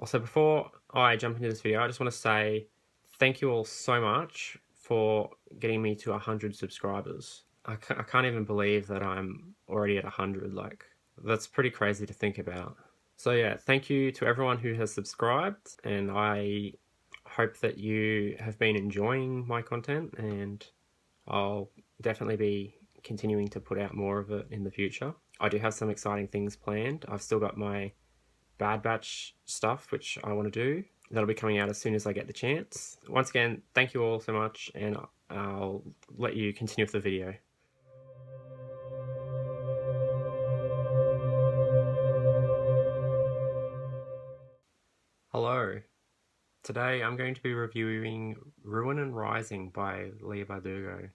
Also, before I jump into this video, I just want to say thank you all so much for getting me to 100 subscribers. I can't even believe that I'm already at 100. Like, that's pretty crazy to think about. So yeah, thank you to everyone who has subscribed, and I hope that you have been enjoying my content, and I'll definitely be continuing to put out more of it in the future. I do have some exciting things planned. I've still got my Bad Batch stuff, which I want to do. That'll be coming out as soon as I get the chance. Once again, thank you all so much, and I'll let you continue with the video. Hello. Today I'm going to be reviewing Ruin and Rising by Leigh Bardugo.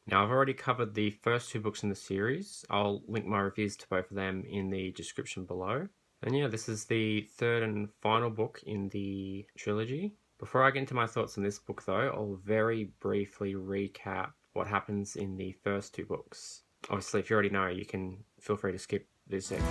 Now, I've already covered the first two books in the series. I'll link my reviews to both of them in the description below. And yeah, this is the third and final book in the trilogy. Before I get into my thoughts on this book though, I'll very briefly recap what happens in the first two books. Obviously, if you already know, you can feel free to skip this section.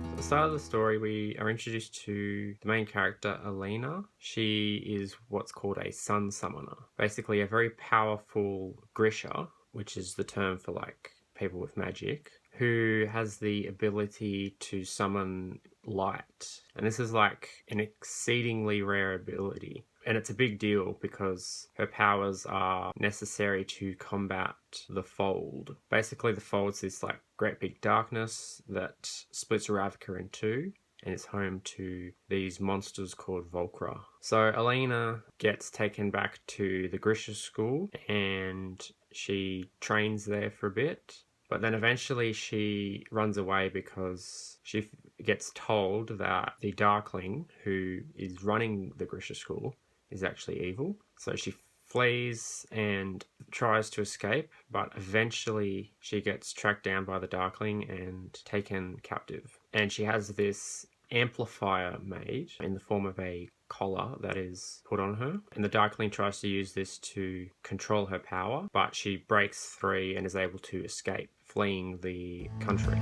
At the start of the story, we are introduced to the main character, Alina. She is what's called a sun summoner. Basically, a very powerful Grisha, which is the term for like people with magic, who has the ability to summon light. And this is like an exceedingly rare ability. And it's a big deal because her powers are necessary to combat the Fold. Basically, the Fold's this like great big darkness that splits Ravka in two and is home to these monsters called Volcra. So Alina gets taken back to the Grisha school and she trains there for a bit. But then eventually she runs away because she gets told that the Darkling, who is running the Grisha school, is actually evil. So she flees and tries to escape, but eventually she gets tracked down by the Darkling and taken captive. And she has this amplifier made in the form of a collar that is put on her, and the Darkling tries to use this to control her power, but she breaks free and is able to escape, fleeing the country.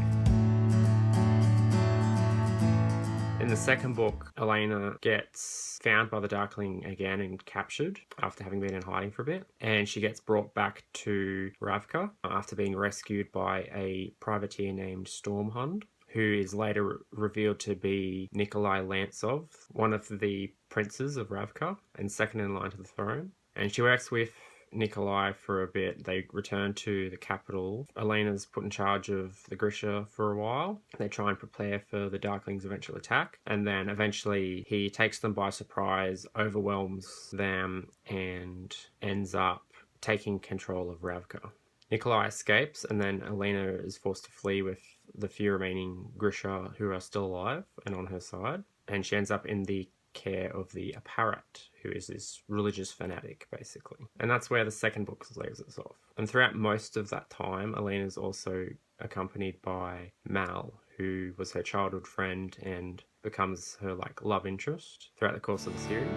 In the second book, Alina gets found by the Darkling again and captured after having been in hiding for a bit, and she gets brought back to Ravka after being rescued by a privateer named Stormhund, who is later revealed to be Nikolai Lantsov, one of the princes of Ravka and second in line to the throne. And she works with Nikolai for a bit. They return to the capital. Alina's put in charge of the Grisha for a while. They try and prepare for the Darkling's eventual attack, and then eventually he takes them by surprise, overwhelms them, and ends up taking control of Ravka. Nikolai escapes, and then Alina is forced to flee with the few remaining Grisha who are still alive and on her side, and she ends up in the care of the Apparat, who is this religious fanatic, basically. And that's where the second book leaves us off. And throughout most of that time, Alina is also accompanied by Mal, who was her childhood friend and becomes her like love interest throughout the course of the series.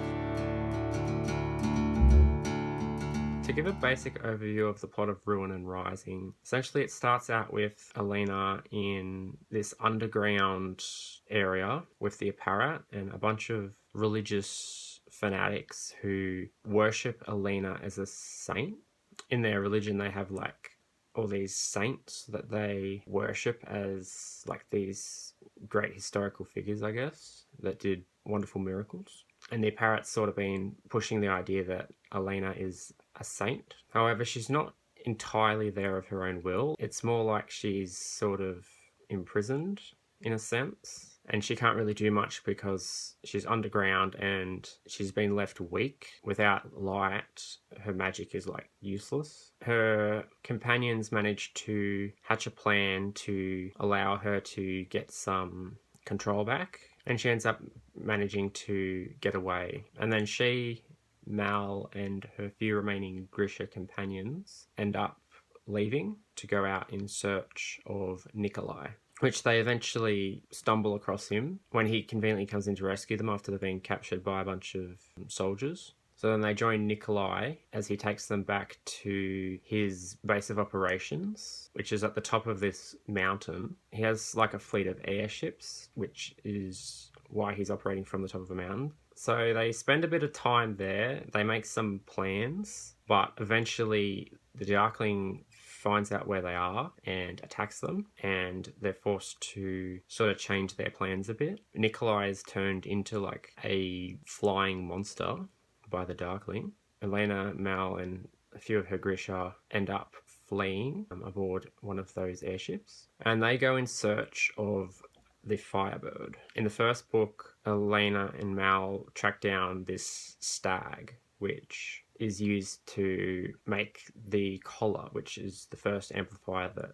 To give a basic overview of the plot of Ruin and Rising, essentially it starts out with Alina in this underground area with the Apparat and a bunch of religious fanatics who worship Alina as a saint. In their religion, they have like all these saints that they worship as like these great historical figures, I guess, that did wonderful miracles. And the Apparat's sort of been pushing the idea that Alina is a saint. However, she's not entirely there of her own will. It's more like she's sort of imprisoned in a sense. And she can't really do much because she's underground and she's been left weak. Without light, her magic is like useless. Her companions managed to hatch a plan to allow her to get some control back, and she ends up managing to get away. And then she, Mal, and her few remaining Grisha companions end up leaving to go out in search of Nikolai, which they eventually stumble across him when he conveniently comes in to rescue them after they've been captured by a bunch of soldiers. So then they join Nikolai as he takes them back to his base of operations, which is at the top of this mountain. He has like a fleet of airships, which is why he's operating from the top of a mountain. So they spend a bit of time there. They make some plans, but eventually the Darkling finds out where they are and attacks them, and they're forced to sort of change their plans a bit. Nikolai is turned into like a flying monster by the Darkling. Alina, Mal, and a few of her Grisha end up fleeing aboard one of those airships, and they go in search of the Firebird. In the first book, Alina and Mal track down this stag, which is used to make the collar, which is the first amplifier that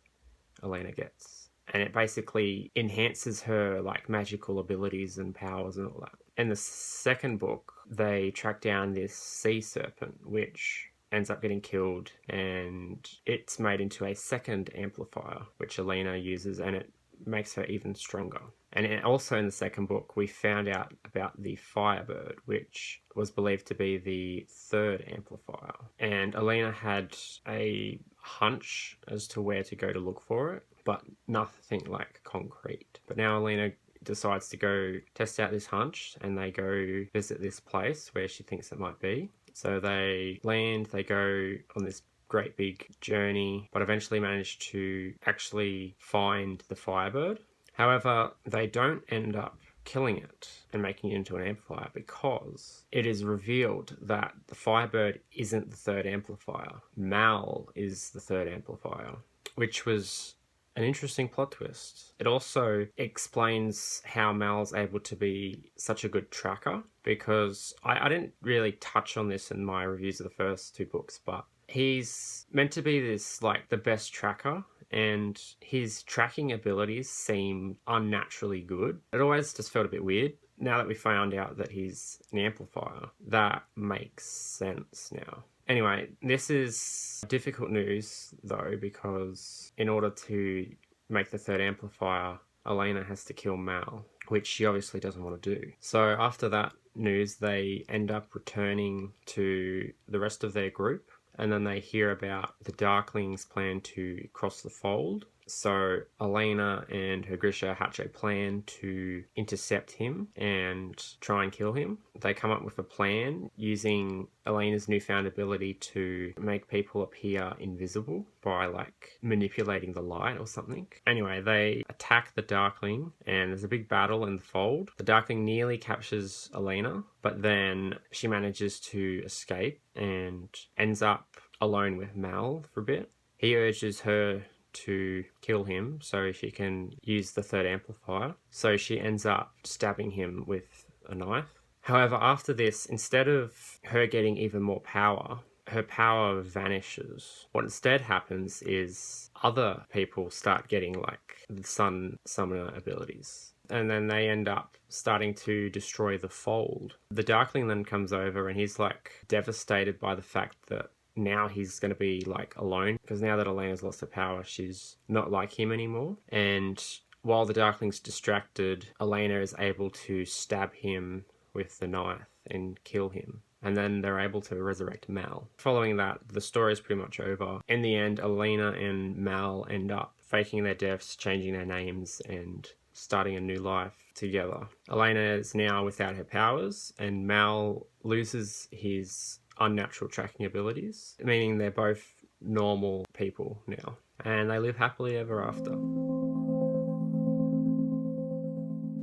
Alina gets. And it basically enhances her like magical abilities and powers and all that. In the second book, they track down this sea serpent, which ends up getting killed, and it's made into a second amplifier, which Alina uses, and it makes her even stronger. And also in the second book, we found out about the Firebird, which was believed to be the third amplifier. And Alina had a hunch as to where to go to look for it, but nothing like concrete. But now Alina decides to go test out this hunch, and they go visit this place where she thinks it might be. So they land, they go on this great big journey, but eventually manage to actually find the Firebird. However, they don't end up killing it and making it into an amplifier, because it is revealed that the Firebird isn't the third amplifier. Mal is the third amplifier, which was an interesting plot twist. It also explains how Mal's able to be such a good tracker, because I didn't really touch on this in my reviews of the first two books, but he's meant to be this like the best tracker, and his tracking abilities seem unnaturally good. It always just felt a bit weird. Now that we found out that he's an amplifier, that makes sense now. Anyway, this is difficult news though, because in order to make the third amplifier, Alina has to kill Mal, which she obviously doesn't want to do. So after that news, they end up returning to the rest of their group, and then they hear about the Darkling's plan to cross the fold. So Alina and her Grisha hatch a plan to intercept him and try and kill him. They come up with a plan using Alina's newfound ability to make people appear invisible by like manipulating the light or something. Anyway, they attack the Darkling, and there's a big battle in the fold. The Darkling nearly captures Alina, but then she manages to escape and ends up alone with Mal for a bit. He urges her to kill him so she can use the third amplifier. So she ends up stabbing him with a knife. However, after this, instead of her getting even more power, her power vanishes. What instead happens is other people start getting like the sun summoner abilities, and then they end up starting to destroy the fold. The Darkling then comes over, and he's like devastated by the fact that now he's going to be like alone, because now that Alina's lost her power, she's not like him anymore. And while the Darkling's distracted, Alina is able to stab him with the knife and kill him. And then they're able to resurrect Mal. Following that, the story is pretty much over. In the end, Alina and Mal end up faking their deaths, changing their names, and starting a new life together. Alina is now without her powers, and Mal loses his unnatural tracking abilities, meaning they're both normal people now, and they live happily ever after.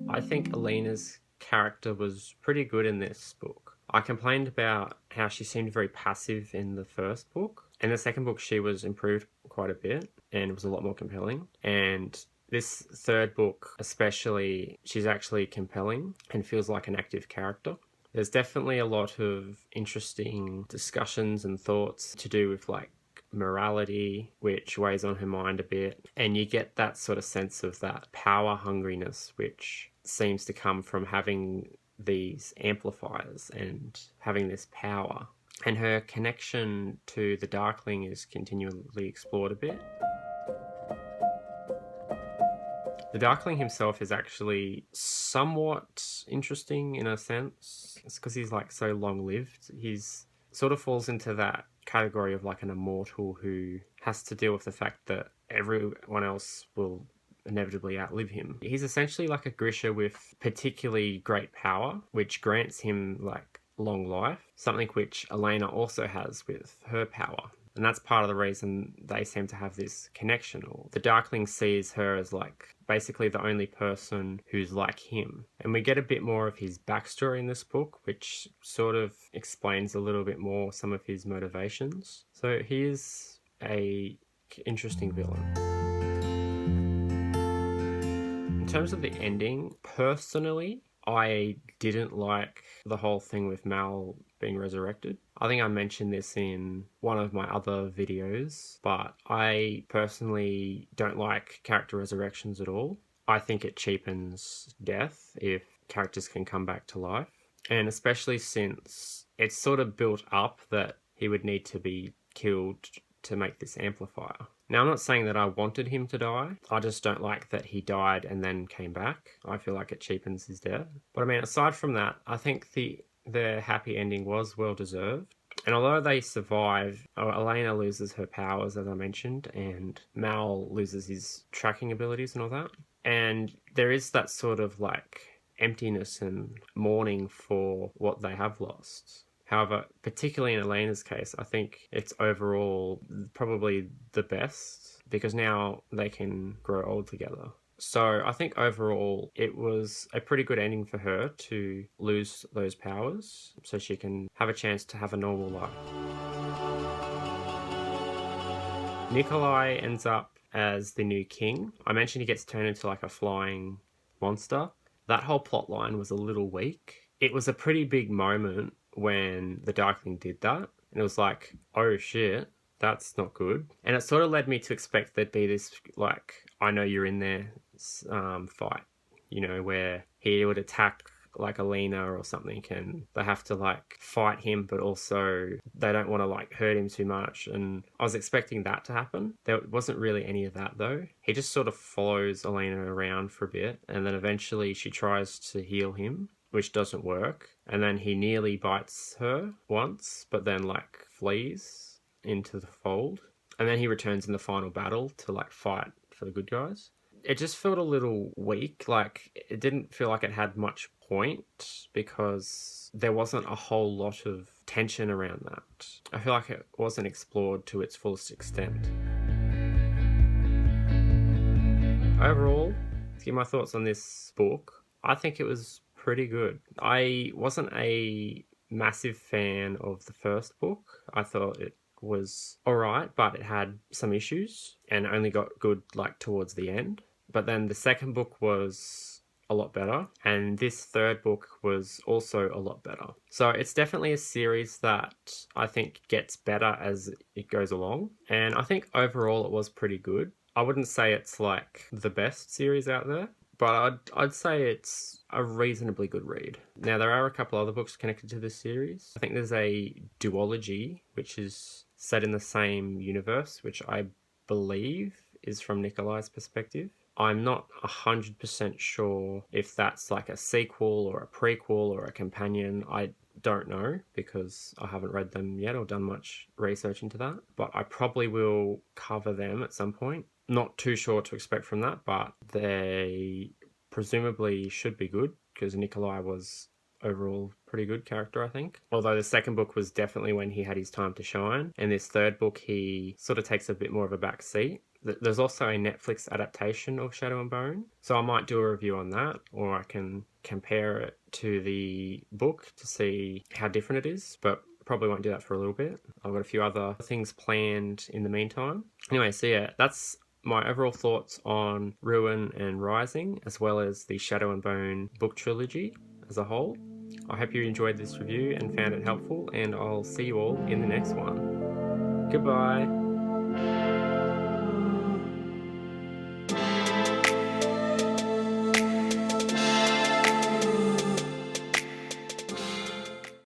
I think Alina's character was pretty good in this book. I complained about how she seemed very passive in the first book. In the second book, she was improved quite a bit and was a lot more compelling. And this third book, especially, she's actually compelling and feels like an active character. There's definitely a lot of interesting discussions and thoughts to do with like morality, which weighs on her mind a bit. And you get that sort of sense of that power hungriness, which seems to come from having these amplifiers and having this power. And her connection to the Darkling is continually explored a bit. The Darkling himself is actually somewhat interesting in a sense. It's because he's like so long-lived. He's sort of falls into that category of like an immortal who has to deal with the fact that everyone else will inevitably outlive him. He's essentially like a Grisha with particularly great power, which grants him like long life, something which Alina also has with her power. And that's part of the reason they seem to have this connection. Or the Darkling sees her as like basically the only person who's like him. And we get a bit more of his backstory in this book, which sort of explains a little bit more some of his motivations. So he is a interesting villain. In terms of the ending, personally, I didn't like the whole thing with Mal being resurrected. I think I mentioned this in one of my other videos, but I personally don't like character resurrections at all. I think it cheapens death if characters can come back to life. And especially since it's sort of built up that he would need to be killed to make this amplifier. Now, I'm not saying that I wanted him to die. I just don't like that he died and then came back. I feel like it cheapens his death. But I mean, aside from that, I think the happy ending was well deserved. And although they survive, Elena loses her powers, as I mentioned, and Mal loses his tracking abilities and all that. And there is that sort of like emptiness and mourning for what they have lost. However, particularly in Elena's case, I think it's overall probably the best because now they can grow old together. So I think overall it was a pretty good ending for her to lose those powers so she can have a chance to have a normal life. Nikolai ends up as the new king. I mentioned he gets turned into like a flying monster. That whole plot line was a little weak. It was a pretty big moment when the Darkling did that. And it was like, oh shit, that's not good. And it sort of led me to expect there'd be this, like, I know you're in there fight, you know, where he would attack like Alina or something and they have to like fight him, but also they don't want to like hurt him too much. And I was expecting that to happen. There wasn't really any of that though. He just sort of follows Alina around for a bit and then eventually she tries to heal him, which doesn't work. And then he nearly bites her once, but then like flees into the fold. And then he returns in the final battle to like fight for the good guys. It just felt a little weak. Like it didn't feel like it had much point because there wasn't a whole lot of tension around that. I feel like it wasn't explored to its fullest extent. Overall, to give my thoughts on this book, I think it was pretty good. I wasn't a massive fan of the first book. I thought it was alright, but it had some issues and only got good like towards the end. But then the second book was a lot better, and this third book was also a lot better. So it's definitely a series that I think gets better as it goes along, and I think overall it was pretty good. I wouldn't say it's like the best series out there, but I'd say it's a reasonably good read. Now, there are a couple other books connected to this series. I think there's a duology, which is set in the same universe, which I believe is from Nikolai's perspective. I'm not 100% sure if that's like a sequel or a prequel or a companion. I don't know because I haven't read them yet or done much research into that, but I probably will cover them at some point. Not too sure what to expect from that, but they presumably should be good because Nikolai was overall pretty good character, I think. Although the second book was definitely when he had his time to shine, and this third book he sort of takes a bit more of a back seat. There's also a Netflix adaptation of Shadow and Bone, so I might do a review on that, or I can compare it to the book to see how different it is, but probably won't do that for a little bit. I've got a few other things planned in the meantime. Anyway, so yeah, that's my overall thoughts on Ruin and Rising, as well as the Shadow and Bone book trilogy as a whole. I hope you enjoyed this review and found it helpful, and I'll see you all in the next one. Goodbye.